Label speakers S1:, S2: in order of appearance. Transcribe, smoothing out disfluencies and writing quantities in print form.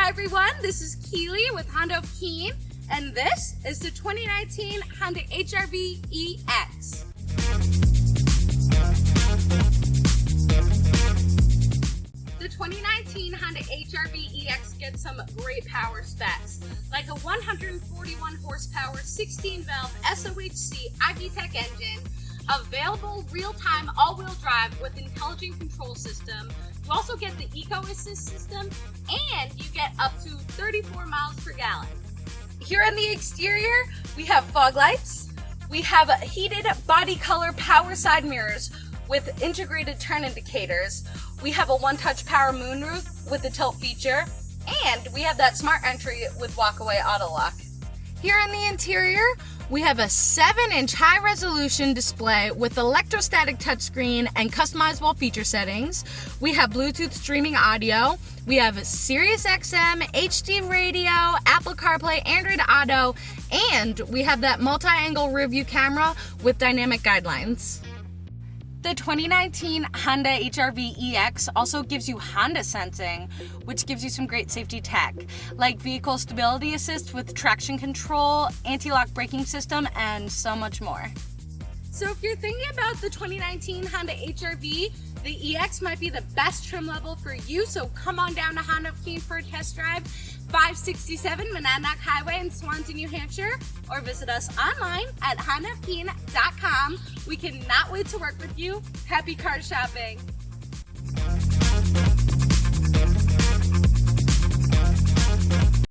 S1: Hi everyone, this is Keely with Honda of Keene, and this is the 2019 Honda HR-V EX. The 2019 Honda HR-V EX gets some great power specs, like a 141 horsepower, 16-valve SOHC IV-Tech engine, available real-time all-wheel drive with intelligent control system. You also get the Eco Assist system, and you get up to 34 miles per gallon. Here on the exterior, we have fog lights. We have heated body color power side mirrors with integrated turn indicators. We have a one-touch power moonroof with the tilt feature, and we have that smart entry with walkaway auto lock. Here in the interior, we have a 7-inch high-resolution display with electrostatic touchscreen and customizable feature settings. We have Bluetooth streaming audio. We have Sirius XM, HD radio, Apple CarPlay, Android Auto, and we have that multi-angle rear view camera with dynamic guidelines. The 2019 Honda HR-V EX also gives you Honda sensing, which gives you some great safety tech, like vehicle stability assist with traction control, anti-lock braking system, and so much more. So if you're thinking about the 2019 Honda HR-V, the EX might be the best trim level for you, so come on down to Honda of Keene for a test drive, 567 Monadnock Highway in Swansea, New Hampshire, or visit us online at hondaofkeene.com. We cannot wait to work with you. Happy car shopping!